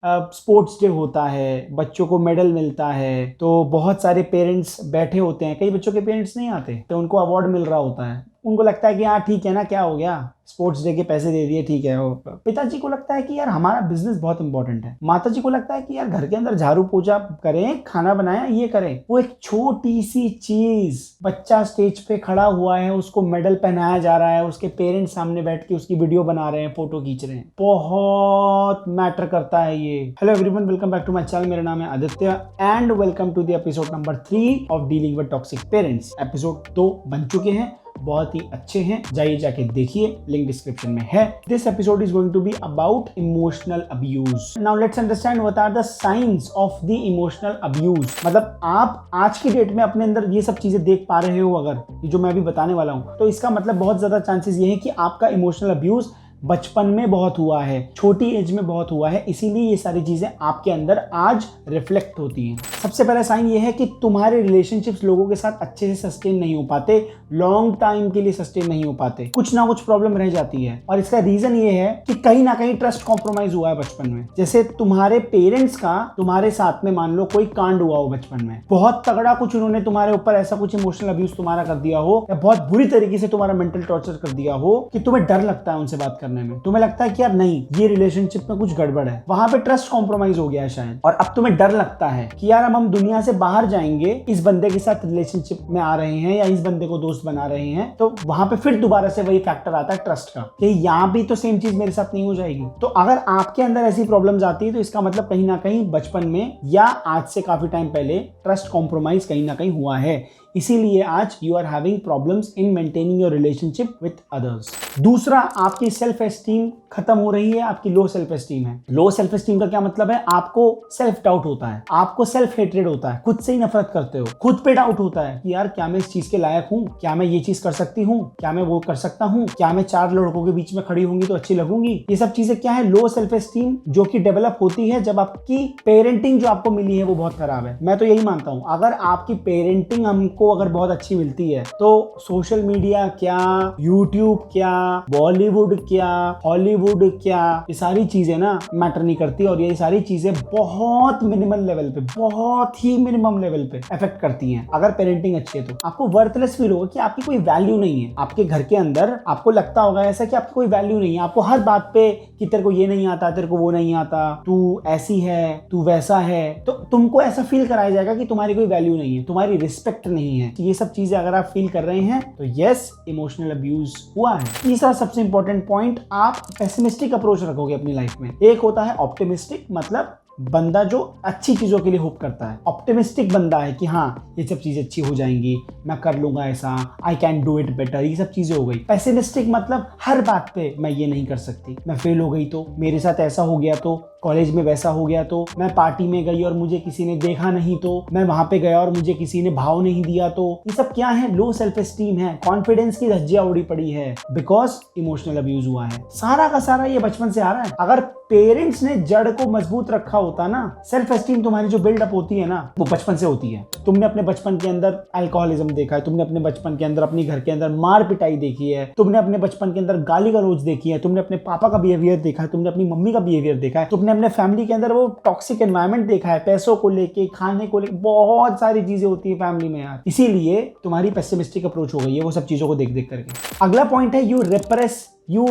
Sports day होता है, बच्चों को मेडल मिलता है, तो बहुत सारे पेरेंट्स बैठे होते हैं। कई बच्चों के पेरेंट्स नहीं आते तो उनको अवार्ड मिल रहा होता है, उनको लगता है कि हाँ ठीक है ना, क्या हो गया, स्पोर्ट्स डे के पैसे दे दिए, ठीक है। पिताजी को लगता है कि यार हमारा बिजनेस बहुत इंपॉर्टेंट है। माताजी को लगता है कि यार घर के अंदर झाड़ू पोछा करें, खाना बनाया, ये करें। वो एक छोटी सी चीज, बच्चा स्टेज पे खड़ा हुआ है, उसको मेडल पहनाया जा रहा है, उसके पेरेंट्स सामने बैठ के उसकी वीडियो बना रहे हैं, फोटो खींच रहे हैं, बहुत मैटर करता है ये। Hello everyone, welcome back to my channel. मेरा नाम है Aditya and welcome to the episode number 3 of dealing with toxic parents. Episode 2 बन चुके हैं, बहुत ही अच्छे हैं, जाइए जाके देखिए, लिंक डिस्क्रिप्शन में है। This episode is going to be about emotional abuse. Now let's understand what are the science of the emotional abuse. मतलब आप आज की डेट में अपने अंदर ये सब चीजें देख पा रहे हो, अगर ये जो मैं अभी बताने वाला हूं, तो इसका मतलब बहुत ज्यादा चांसेस ये है कि आपका इमोशनल अब्यूज बचपन में बहुत हुआ है, छोटी एज में बहुत हुआ है, इसीलिए ये सारी चीजें आपके अंदर आज रिफ्लेक्ट होती हैं। सबसे पहला साइन ये है कि तुम्हारे रिलेशनशिप्स लोगों के साथ अच्छे से सस्टेन नहीं हो पाते, लॉन्ग टाइम के लिए सस्टेन नहीं हो पाते, कुछ ना कुछ प्रॉब्लम रह जाती है। और इसका रीजन ये है कि कहीं ना कहीं ट्रस्ट कॉम्प्रोमाइज हुआ है बचपन में। जैसे तुम्हारे पेरेंट्स का तुम्हारे साथ में मान लो कोई कांड हुआ हो बचपन में, बहुत तगड़ा कुछ उन्होंने तुम्हारे ऊपर ऐसा कुछ इमोशनल अब्यूज तुम्हारा कर दिया हो, या बहुत बुरी तरीके से तुम्हारा मेंटल टॉर्चर कर दिया हो कि तुम्हें डर लगता है उनसे बात करने में, तुम्हें लगता है कि यार नहीं, ये रिलेशनशिप में कुछ गड़बड़ है, वहां पे ट्रस्ट कॉम्प्रोमाइज हो गया है शायद। और अब तुम्हें डर लगता है कि यार अब हम दुनिया से बाहर जाएंगे, इस बंदे के साथ रिलेशनशिप में आ रहे हैं या इस बंदे को दोस्त बना रहे हैं, तो वहां पे फिर दोबारा से वही फैक्टर आता है ट्रस्ट का, कि यहां भी तो सेम चीज मेरे साथ नहीं हो जाएगी। तो अगर आपके अंदर ऐसी प्रॉब्लम्स आती है तो इसका मतलब कहीं ना कहीं बचपन में या आज से काफी टाइम पहले ट्रस्ट कॉम्प्रोमाइज कहीं ना कहीं हुआ है। इसीलिए आज you are having problems in maintaining your relationship with others. दूसरा, आपकी सेल्फ एस्टीम खत्म हो रही है, आपकी लो सेल्फ एस्टीम है। लो सेल्फ एस्टीम का क्या मतलब है? आपको सेल्फ डाउट होता है, आपको सेल्फ हेट्रेड होता है, खुद से ही नफरत करते हो, खुद पे डाउट होता है कि यार क्या मैं इस चीज के लायक हूँ, क्या मैं ये चीज कर सकती हूँ, क्या मैं वो कर सकता हूँ, क्या मैं 4 लड़कों के बीच में खड़ी होंगी तो अच्छी लगूंगी। ये सब चीजें क्या है? लो सेल्फ एस्टीम, जो कि डेवलप होती है जब आपकी पेरेंटिंग जो आपको मिली है वो बहुत खराब है। मैं तो यही मानता हूँ, अगर आपकी पेरेंटिंग हमको अगर बहुत अच्छी मिलती है तो सोशल मीडिया क्या, यूट्यूब क्या, बॉलीवुड क्या, हॉलीवुड क्या, ये सारी चीजें ना मैटर नहीं करती। और ये सारी चीजें बहुत मिनिमल लेवल पे, बहुत ही मिनिमम लेवल पे इफेक्ट करती हैं। अगर पेरेंटिंग अच्छी है तो आपको वर्थलेस फील होगा कि आपकी कोई वैल्यू नहीं है। आपके घर के अंदर आपको लगता होगा ऐसा कि आपकी कोई वैल्यू नहीं है, आपको हर बात पे कि तेरे को ये नहीं आता, तेरे को वो नहीं आता, तू ऐसी है, तू वैसा है, तो तुमको ऐसा फील कराया जाएगा कि तुम्हारी कोई वैल्यू नहीं है, तुम्हारी रिस्पेक्ट नहीं है। ये सब चीजें अगर आप फील कर रहे हैं तो यस, इमोशनल अब्यूज हुआ है। तीसरा सबसे इंपॉर्टेंट पॉइंट, आप पेसिमिस्टिक अप्रोच रखोगे अपनी लाइफ में। एक होता है ऑप्टिमिस्टिक, मतलब बंदा जो अच्छी चीजों के लिए होप करता है। ऑप्टिमिस्टिक बंदा है कि हाँ ये सब चीजें अच्छी हो जाएंगी, मैं कर लूंगा ऐसा, I can do it better, ये सब चीजें हो गई। पेसिमिस्टिक मतलब हर बात पे मैं ये नहीं कर सकती, मैं फेल हो गई तो, मेरे साथ ऐसा हो गया तो, कॉलेज में वैसा हो गया तो, मैं पार्टी में गई और मुझे किसी ने देखा नहीं तो, मैं वहां पे गया और मुझे किसी ने भाव नहीं दिया तो। ये सब क्या है? लो सेल्फ एस्टीम है, कॉन्फिडेंस की धज्जियां उड़ी पड़ी है, बिकॉज इमोशनल अब्यूज हुआ है। सारा का सारा ये बचपन से आ रहा है। अगर पेरेंट्स ने जड़ को मजबूत रखा होता ना, सेल्फ एस्टीम तुम्हारी जो बिल्डअप होती है ना, वो बचपन से होती है। तुमने अपने बचपन के अंदर अल्कोहलिज्म देखा है, तुमने अपने बचपन के अंदर अपनी घर के अंदर मार पिटाई देखी है, तुमने अपने बचपन के अंदर गाली गलौज देखी है, तुमने अपने पापा का बिहेवियर देखा है, तुमने अपनी मम्मी का बिहेवियर देखा है, तुमने अपने फैमिली के अंदर वो टॉक्सिक एनवायरनमेंट देखा है, पैसों को लेके, खाने को लेके, बहुत सारी चीजें होती है फैमिली में यार। इसीलिए तुम्हारी पेसिमिस्टिक अप्रोच हो गई है वो सब चीजों को देख देख करके। अगला पॉइंट है, you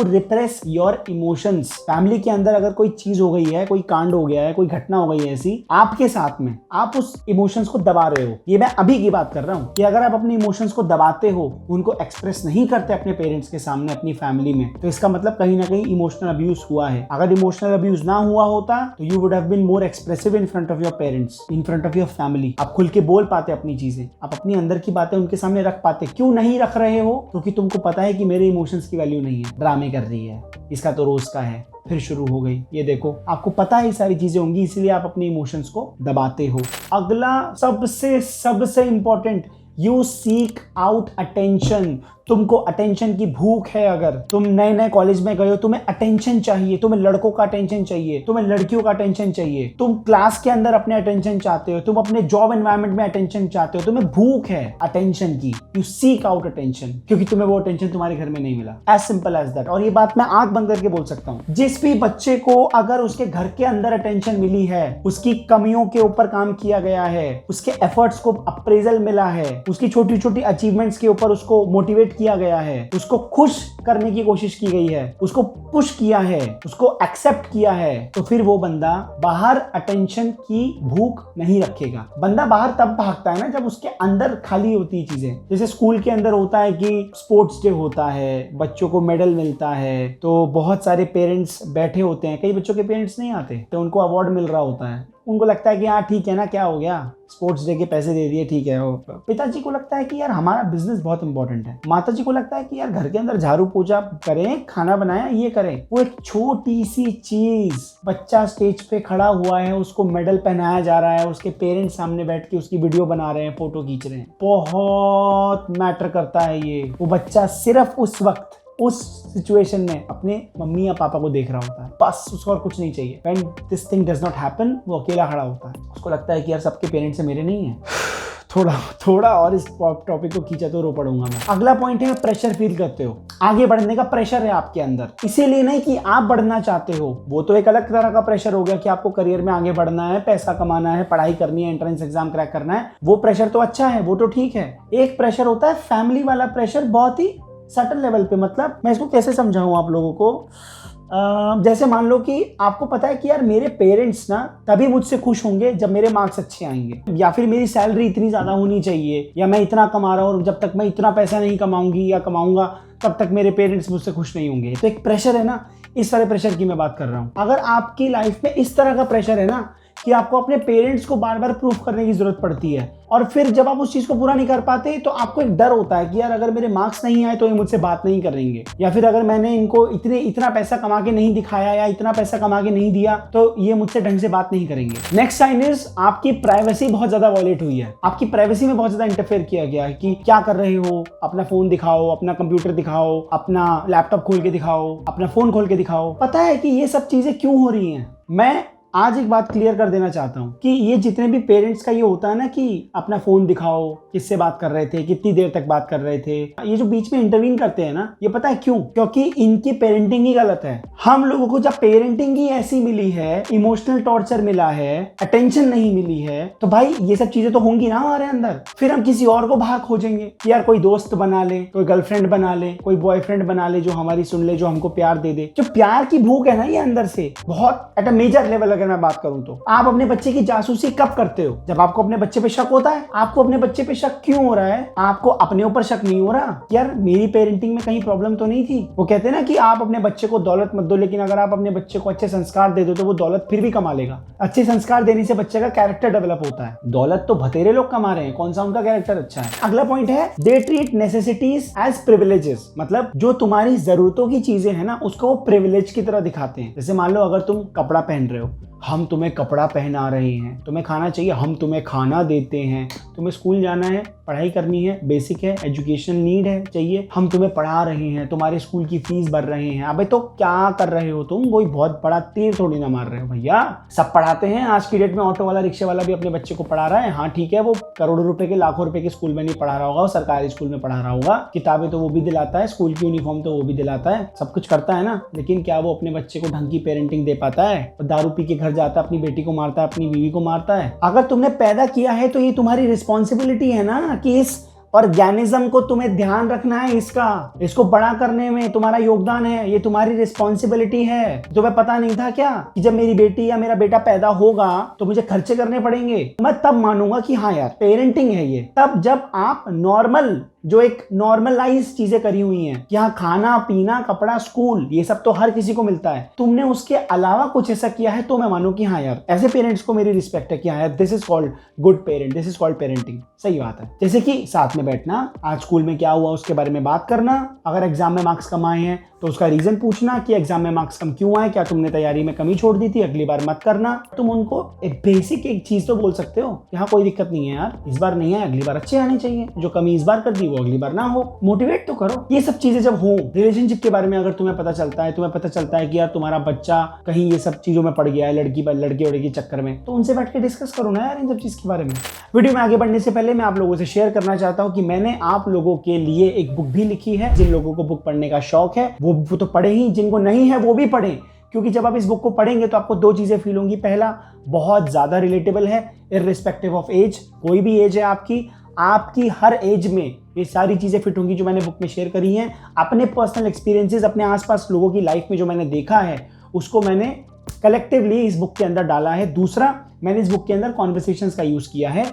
repress your emotions. Family के अंदर अगर कोई चीज हो गई है, कोई कांड हो गया है, कोई घटना हो गई है ऐसी आपके साथ में, आप उस इमोशंस को दबा रहे हो। ये मैं अभी की बात कर रहा हूँ कि अगर आप अपने इमोशंस को दबाते हो, उनको एक्सप्रेस नहीं करते अपने पेरेंट्स के सामने, अपनी फैमिली में, तो इसका मतलब कहीं ना कहीं इमोशनल अब्यूज हुआ है। अगर इमोशनल अब्यूज ना हुआ होता तो you would have been more expressive in front of your parents, in front of your family. आप खुल के बोल पाते अपनी चीजें, आप अपनी अंदर की बातें उनके सामने रख पाते। क्यों नहीं रख रहे हो? क्योंकि तुमको पता है कि मेरे इमोशंस की वैल्यू नहीं है, ड्रामे कर रही है, इसका तो रोज का है, फिर शुरू हो गई। ये देखो, आपको पता है ये सारी चीजें होंगी, इसलिए आप अपने इमोशंस को दबाते हो। अगला सबसे important, you seek out attention. तुमको अटेंशन की भूख है, अगर तुम नए नए कॉलेज में गए हो, तुम्हें अटेंशन चाहिए, तुम्हें लड़कों का अटेंशन चाहिए, तुम्हें लड़कियों का अटेंशन चाहिए, तुम क्लास के अंदर अपने अटेंशन चाहते हो, तुम अपने जॉब एनवायरनमेंट में अटेंशन चाहते हो, तुम्हें भूख है अटेंशन की, यू सीक आउट अटेंशन, क्योंकि तुम्हें वो अटेंशन तुम्हारे घर में नहीं मिला। As simple as that. और ये बात मैं आंख बंद करके बोल सकता हूं, जिस भी बच्चे को अगर उसके घर के अंदर अटेंशन मिली है, उसकी कमियों के ऊपर काम किया गया है, उसके एफर्ट्स को अप्रेजल मिला है, उसकी छोटी छोटी अचीवमेंट्स के ऊपर उसको मोटिवेट किया गया है, उसको खुश करने की कोशिश की गई है, उसको पुश किया है, उसको एक्सेप्ट किया है, तो फिर वो बंदा बाहर अटेंशन की भूख नहीं रखेगा। बंदा बाहर तब भागता है ना जब उसके अंदर खाली होती है चीजें। जैसे स्कूल के अंदर होता है कि स्पोर्ट्स डे होता है, बच्चों को मेडल मिलता है, तो बहुत सारे पेरेंट्स बैठे होते हैं, कई बच्चों के पेरेंट्स नहीं आते, तो उनको अवार्ड मिल रहा होता है, उनको लगता है कि हाँ ठीक है ना, क्या हो गया, स्पोर्ट्स डे के पैसे दे दिए, ठीक है। पिताजी को लगता है कि यार हमारा बिजनेस बहुत इंपॉर्टेंट है, माताजी को लगता है कि यार घर के अंदर झाड़ू पोछा करें, खाना बनाया, ये करें। वो एक छोटी सी चीज, बच्चा स्टेज पे खड़ा हुआ है, उसको मेडल पहनाया जा रहा है, उसके पेरेंट्स सामने बैठ के उसकी वीडियो बना रहे हैं, फोटो खींच रहे हैं, बहुत मैटर करता है ये। वो बच्चा सिर्फ उस वक्त उस सिचुएशन में अपने मम्मी या पापा को देख रहा होता है, बस उसको और कुछ नहीं चाहिए। When this thing does not happen, वो अकेला खड़ा होता है, उसको लगता है कि यार सबके पेरेंट्स से मेरे नहीं है। थोड़ा और इस टॉपिक को खींचा तो रो पड़ूंगा मैं। अगला पॉइंट है, प्रेशर फील करते हो, आगे बढ़ने का प्रेशर है आपके अंदर, इसीलिए नहीं कि आप बढ़ना चाहते हो, वो तो एक अलग तरह का प्रेशर हो गया कि आपको करियर में आगे बढ़ना है, पैसा कमाना है, पढ़ाई करनी है, एंट्रेंस एग्जाम क्रैक करना है, वो प्रेशर तो अच्छा है, वो तो ठीक है। एक प्रेशर होता है फैमिली वाला प्रेशर, बहुत ही सटल लेवल पे। मतलब मैं इसको कैसे समझाऊं आप लोगों को, जैसे मान लो कि आपको पता है कि यार मेरे पेरेंट्स ना तभी मुझसे खुश होंगे जब मेरे मार्क्स अच्छे आएंगे, या फिर मेरी सैलरी इतनी ज्यादा होनी चाहिए, या मैं इतना कमा रहा हूँ और जब तक मैं इतना पैसा नहीं कमाऊंगी या कमाऊंगा तब तक मेरे पेरेंट्स मुझसे खुश नहीं होंगे। तो एक प्रेशर है ना, इस तरह प्रेशर की मैं बात कर रहा हूँ। अगर आपकी लाइफ में इस तरह का प्रेशर है ना कि आपको अपने पेरेंट्स को बार बार प्रूफ करने की जरूरत पड़ती है, और फिर जब आप उस चीज को पूरा नहीं कर पाते तो आपको एक डर होता है कि यार अगर मेरे मार्क्स नहीं आए तो ये मुझसे बात नहीं करेंगे, या फिर अगर मैंने इनको इतना पैसा कमा के नहीं दिखाया या इतना पैसा कमा के नहीं दिया तो ये मुझसे ढंग से बात नहीं करेंगे। नेक्स्ट साइन इज आपकी प्राइवेसी बहुत ज्यादा वॉयलेट हुई है, आपकी प्राइवेसी में बहुत ज्यादा इंटरफेयर किया गया है कि क्या कर रहे हो, अपना फोन दिखाओ, अपना कंप्यूटर दिखाओ, अपना लैपटॉप खोल के दिखाओ, अपना फोन खोल के दिखाओ। पता है कि ये सब चीजें क्यों हो रही हैं? मैं आज एक बात क्लियर कर देना चाहता हूं कि ये जितने भी पेरेंट्स का ये होता है ना कि अपना फोन दिखाओ, किससे बात कर रहे थे, कितनी देर तक बात कर रहे थे, ये जो बीच में इंटरवीन करते हैं ना, ये पता है क्यों? क्योंकि इनकी पेरेंटिंग ही गलत है। हम लोगों को जब पेरेंटिंग ही ऐसी मिली है, इमोशनल टॉर्चर मिला है, अटेंशन नहीं मिली है, तो भाई ये सब चीजें तो होंगी ना हमारे अंदर। फिर हम किसी और को बाहर खोजेंगे कि यार कोई दोस्त बना ले, कोई गर्लफ्रेंड बना ले, कोई बॉयफ्रेंड बना ले जो हमारी सुन ले, जो हमको प्यार दे दे। जो प्यार की भूख है ना ये अंदर से बहुत एट अ मेजर लेवल अगर मैं बात करूं तो आप अपने बच्चे की जासूसी कब करते हो? जब आपको अपने बच्चे पे शक होता है। आपको अपने बच्चे पे शक क्यों हो रहा है? आपको अपने ऊपर शक नहीं हो रहा यार मेरी पेरेंटिंग में कहीं प्रॉब्लम तो नहीं थी। वो कहते हैं ना कि आप अपने बच्चे को दौलत मत दो, लेकिन अगर आप अपने बच्चे को अच्छे संस्कार दे दो तो वो दौलत फिर भी कमा लेगा। अच्छे संस्कार देने से बच्चे का कैरेक्टर डेवलप होता है। दौलत तो बतेरे लोग कमा रहे हैं, कौन सा उनका कैरेक्टर अच्छा है। अगला पॉइंट है, they treat necessities as privileges. मतलब जो तुम्हारी जरूरतों की चीजें हैं ना उसको वो प्रिविलेज की तरह दिखाते हैं। जैसे मान लो अगर तुम कपड़ा पहन रहे हो, हम तुम्हें कपड़ा पहना रहे हैं, तुम्हें खाना चाहिए, हम तुम्हें खाना देते हैं, तुम्हें स्कूल जाना है, पढ़ाई करनी है, बेसिक है, एजुकेशन नीड है, चाहिए, हम तुम्हें पढ़ा रहे हैं, तुम्हारे स्कूल की फीस भर रहे हैं। अबे तो क्या कर रहे हो तुम? कोई बहुत बड़ा तीर थोड़ी ना मार रहे हो भैया। सब पढ़ाते हैं आज की डेट में, ऑटो वाला, रिक्शे वाला भी अपने बच्चे को पढ़ा रहा है। हाँ ठीक है, वो करोड़ों रुपए के, लाखों रुपए के स्कूल में नहीं पढ़ा रहा होगा, वो सरकारी स्कूल में पढ़ा रहा होगा। किताबें तो वो भी दिलाता है, स्कूल की यूनिफॉर्म तो वो भी दिलाता है, सब कुछ करता है ना। लेकिन क्या वो अपने बच्चे को ढंग की पेरेंटिंग दे पाता है? दारू पी के घर जाता है, अपनी बेटी को मारता है, अपनी बीवी को मारता है। अगर तुमने पैदा किया है तो ये तुम्हारी रिस्पॉन्सिबिलिटी है ना कि इस ऑर्गेनिज्म को तुम्हें ध्यान रखना है, इसको बड़ा करने में तुम्हारा योगदान है, ये तुम्हारी रिस्पॉन्सिबिलिटी है। तुम्हें पता नहीं था क्या कि जब मेरी बेटी या मेरा बेटा पैदा होगा तो मुझे खर्चे करने पड़ेंगे? मैं तब मानूंगा कि हाँ यार पेरेंटिंग है ये, तब जब आप नॉर्मल, जो एक नॉर्मलाइज चीजें करी हुई हैं, यहाँ खाना पीना कपड़ा स्कूल ये सब तो हर किसी को मिलता है, तुमने उसके अलावा कुछ ऐसा किया है तो मैं मानूं कि हाँ यार ऐसे पेरेंट्स को मेरी रिस्पेक्ट है कि हाँ यार this is called good parent, this is called parenting. सही बात है। जैसे कि साथ में बैठना, आज स्कूल में क्या हुआ उसके बारे में बात करना, अगर एग्जाम में मार्क्स कम आए हैं तो उसका रीजन पूछना कि एग्जाम में मार्क्स कम क्यों आए, क्या तुमने तैयारी में कमी छोड़ दी थी, अगली बार मत करना। तुम उनको एक बेसिक एक चीज तो बोल सकते हो कि हाँ कोई दिक्कत नहीं है यार, इस बार नहीं है, अगली बार अच्छे आने चाहिए, जो कमी इस बार कर दी वो अगली बार ना हो। मोटिवेट तो करो। ये सब चीजें जब हो रिलेशनशिप के बारे में अगर तुम्हें पता चलता है कि यार तुम्हारा बच्चा कहीं ये सब चीजों में पड़ गया है, लड़की के चक्कर में, तो उनसे बैठ के डिस्कस करो ना यार इन सब चीज के बारे में। वीडियो में आगे बढ़ने से पहले मैं आप लोगों से शेयर करना चाहता हूं कि मैंने आप लोगों के लिए एक बुक भी लिखी है। जिन लोगों को बुक पढ़ने का शौक है वो तो पढ़े ही, जिनको नहीं है वो भी पढ़ें, क्योंकि जब आप इस बुक को पढ़ेंगे तो आपको दो चीजें फील होंगी। पहला, बहुत ज्यादा रिलेटेबल है, इररिस्पेक्टिव ऑफ एज, कोई भी एज है आपकी हर एज में ये सारी चीजें फिट होंगी जो मैंने बुक में शेयर करी हैं। अपने पर्सनल एक्सपीरियंसेस, अपने आसपास लोगों की लाइफ में जो मैंने देखा है उसको मैंने कलेक्टिवली इस बुक के अंदर डाला है। दूसरा, मैंने इस बुक के अंदर कॉन्वर्सेशंस का यूज किया है,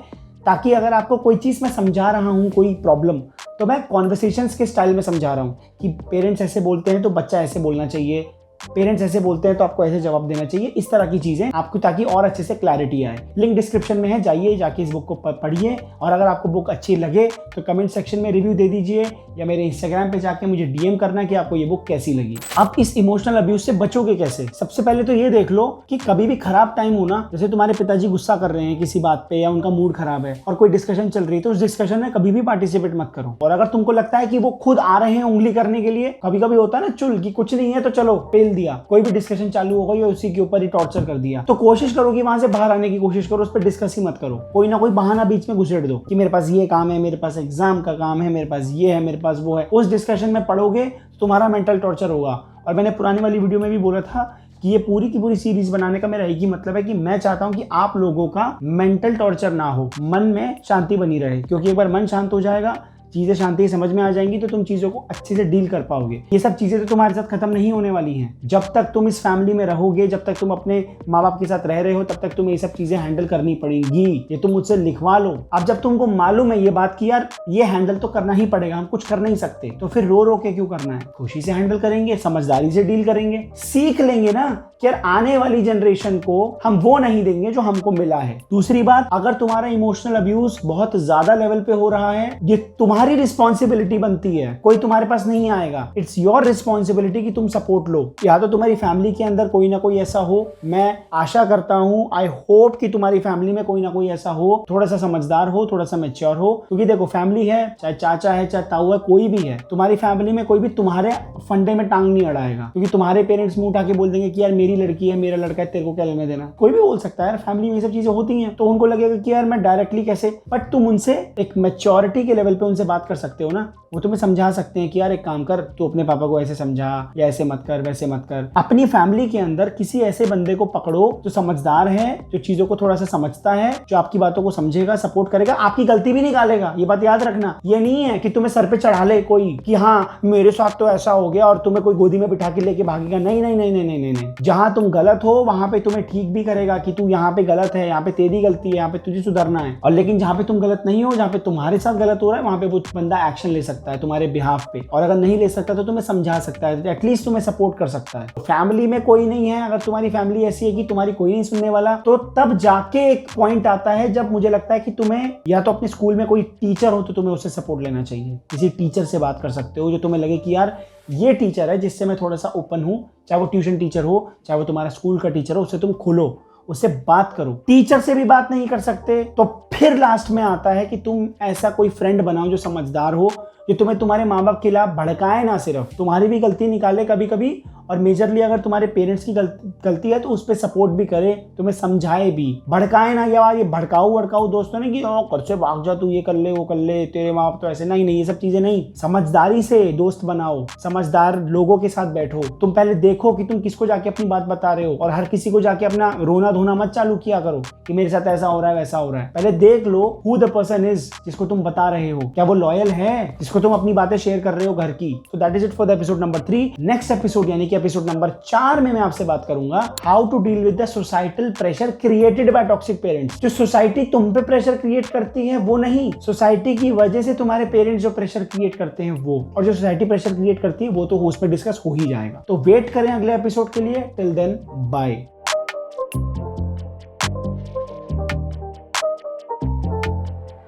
ताकि अगर आपको कोई चीज मैं समझा रहा हूं, कोई प्रॉब्लम, तो मैं कॉन्वर्सेशंस के स्टाइल में समझा रहा हूं कि पेरेंट्स ऐसे बोलते हैं तो बच्चा ऐसे बोलना चाहिए, पेरेंट्स ऐसे बोलते हैं तो आपको ऐसे जवाब देना चाहिए, इस तरह की चीजें आपको, ताकि और अच्छे से क्लैरिटी आए। लिंक डिस्क्रिप्शन में है, जाइए जाके इस बुक को पढ़िए। और अगर आपको बुक अच्छी लगे तो कमेंट सेक्शन में रिव्यू दे दीजिए, या मेरे इंस्टाग्राम पे जाके मुझे डीएम करना कि आपको ये बुक कैसी लगी। आप इस इमोशनल अब्यूज से बचोगे कैसे? सबसे पहले तो ये देख लो कि कभी भी खराब टाइम हो ना, जैसे तुम्हारे पिताजी गुस्सा कर रहे हैं किसी बात पे या उनका मूड खराब है और कोई डिस्कशन चल रही है, तो उस डिस्कशन में कभी भी पार्टिसिपेट मत करो। और अगर तुमको लगता है कि वो खुद आ रहे हैं उंगली करने के लिए, कभी कभी होता है ना चुल कि कुछ नहीं है तो चलो पेल दिया, कोई भी डिस्कशन चालू हो गई और उसी के ऊपर ही टॉर्चर कर दिया, तो कोशिश करो कि वहां से बाहर आने की कोशिश करो, उस पर डिस्कस ही मत करो। कोई ना कोई बहाना बीच में घुसेड़ दो कि मेरे पास ये काम है, मेरे पास एग्जाम का काम है, मेरे पास ये है, मेरे पास वो है। उस डिस्कशन में पढ़ोगे तो तुम्हारा मेंटल टॉर्चर होगा। और मैंने पुरानी वाली वीडियो में भी बोला था कि ये पूरी की पूरी सीरीज बनाने का मेरा एक ही मतलब है कि मैं चाहता हूं कि आप लोगों का मेंटल टॉर्चर ना हो, मन में शांति बनी रहे। क्योंकि एक बार मन शांत हो जाएगा, चीजें शांति समझ में आ जाएंगी, तो तुम चीजों को अच्छे से डील कर पाओगे। ये सब चीजें तो तुम्हारे साथ खत्म नहीं होने वाली हैं। जब तक तुम इस फैमिली में रहोगे, जब तक तुम अपने माँ बाप के साथ रह रहे हो, तब तक तुम्हें ये सब चीजें हैंडल करनी पड़ेगी। ये तुम मुझसे लिखवा लो। अब जब तुमको मालूम है ये बात कि यार ये हैंडल तो करना ही पड़ेगा, हम कुछ कर नहीं सकते, तो फिर रो रो के क्यों करना है? खुशी से हैंडल करेंगे, समझदारी से डील करेंगे, सीख लेंगे ना कि यार आने वाली जनरेशन को हम वो नहीं देंगे जो हमको मिला है। दूसरी बात, अगर तुम्हारा इमोशनल अब्यूज बहुत ज्यादा लेवल पे हो रहा है, ये तुम्हारी रिस्पॉन्सिबिलिटी बनती है, कोई तुम्हारे पास नहीं आएगा। इट्स योर रिस्पॉन्सिबिलिटी कि तुम सपोर्ट लो। या तो तुम्हारी फैमिली के अंदर कोई ना कोई ऐसा हो, मैं आशा करता हूं, आई होप कि तुम्हारी फैमिली में कोई ना कोई ऐसा हो, थोड़ा सा समझदार हो, थोड़ा सा मैच्योर हो। क्योंकि देखो, फैमिली है, चाहे चाचा है, चाहे ताऊ है, कोई भी है, तुम्हारी फैमिली में कोई भी तुम्हारे फंडे में टांग नहीं अड़ाएगा। क्योंकि तुम्हारे पेरेंट्स मुंह उठा के बोल देंगे कि यार मेरी लड़की है, मेरा लड़का है, तेरे को क्या लेने देना। कोई भी बोल सकता है यार, फैमिली में ये सब चीजें होती हैं, तो उनको लगेगा कि यार मैं डायरेक्टली कैसे, बट तुम उनसे एक मैच्योरिटी के लेवल पे उनसे बात कर सकते हो ना। वो तुम्हें समझा सकते हैं कि यार एक काम कर, तू अपने पापा को ऐसे समझा, या ऐसे मत कर, वैसे मत कर। अपनी फैमिली के अंदर किसी ऐसे बंदे को पकड़ो जो समझदार है, जो चीजों को थोड़ा सा समझता है, जो आपकी बातों को समझेगा, सपोर्ट करेगा, आपकी गलती भी निकालेगा। ये बात याद रखना। ये नहीं है कि तुम्हें सर पे चढ़ा ले कोई कि हाँ मेरे साथ तो ऐसा हो गया और तुम्हें कोई गोदी में बिठा के लेके भागेगा। नहीं नहीं नहीं नहीं नहीं नहीं। जहां तुम गलत हो वहां पे तुम्हें ठीक भी करेगा कि तू यहाँ पे गलत है, यहाँ पे तेरी गलती है, यहाँ पे तुझे सुधरना है। और लेकिन जहां पे तुम गलत नहीं हो, जहां पे तुम्हारे साथ गलत हो रहा है, वहां पे वो बंदा एक्शन ले सकता है तुम्हारे बिहाफ पे। और अगर नहीं ले सकता तो तुम्हें समझा सकता है, एटलीस्ट तुम्हें सपोर्ट कर सकता है। फैमिली में कोई नहीं है, अगर तुम्हारी फैमिली ऐसी है कि तुम्हारी कोई नहीं सुनने वाला, तो तब जाके एक पॉइंट आता है जब मुझे लगता है कि तुम्हें या तो अपने स्कूल में कोई टीचर हो तो तुम्हें उससे सपोर्ट लेना चाहिए। किसी टीचर से बात कर सकते हो जो तुम्हें लगे कि यार ये टीचर है जिससे मैं थोड़ा सा ओपन हूं, चाहे वो ट्यूशन टीचर हो, चाहे वो तुम्हारा स्कूल का टीचर हो, उससे तुम खुलो, उससे बात करो। टीचर से भी बात नहीं कर सकते तो फिर लास्ट में आता है कि तुम ऐसा कोई फ्रेंड बनाओ जो समझदार हो, जो तुम्हें तुम्हारे माँ बाप के खिलाफ भड़काए ना, सिर्फ तुम्हारी भी गलती निकाले कभी कभी, और मेजरली अगर तुम्हारे पेरेंट्स की गलती है तो उस पर सपोर्ट भी करे, तुम्हें समझाए भी, भड़काए ना। यार ये भड़काऊ दोस्तों ने कि घर से भाग जा, तू ये कर ले, वो कर ले, तेरे माँ बाप तो ऐसे। नहीं नहीं, ये सब चीजें नहीं। समझदारी से दोस्त बनाओ, समझदार लोगों के साथ बैठो। तुम पहले देखो कि तुम किसको जाके अपनी बात बता रहे हो, और हर किसी को जाके अपना रोना धोना मत चालू किया करो कि मेरे साथ ऐसा हो रहा है, वैसा हो रहा है। पहले देख लो हु द पर्सन इज जिसको तुम बता रहे हो, क्या वो लॉयल है, जिसको तुम अपनी बातें शेयर कर रहे हो घर की। तो that is it for the episode number 3। Next episode यानी कि एपिसोड नंबर 4 में मैं आपसे बात करूंगा how to deal with the societal pressure created by toxic parents. जो सोसाइटी तुम पे प्रेशर क्रिएट करती है वो नहीं, सोसाइटी की वजह से तुम्हारे पेरेंट्स जो प्रेशर क्रिएट करते हैं वो, और जो सोसाइटी प्रेशर क्रिएट करती है वो तो उस पर डिस्कस हो ही जाएगा। तो वेट करें अगले एपिसोड के लिए। Till then bye.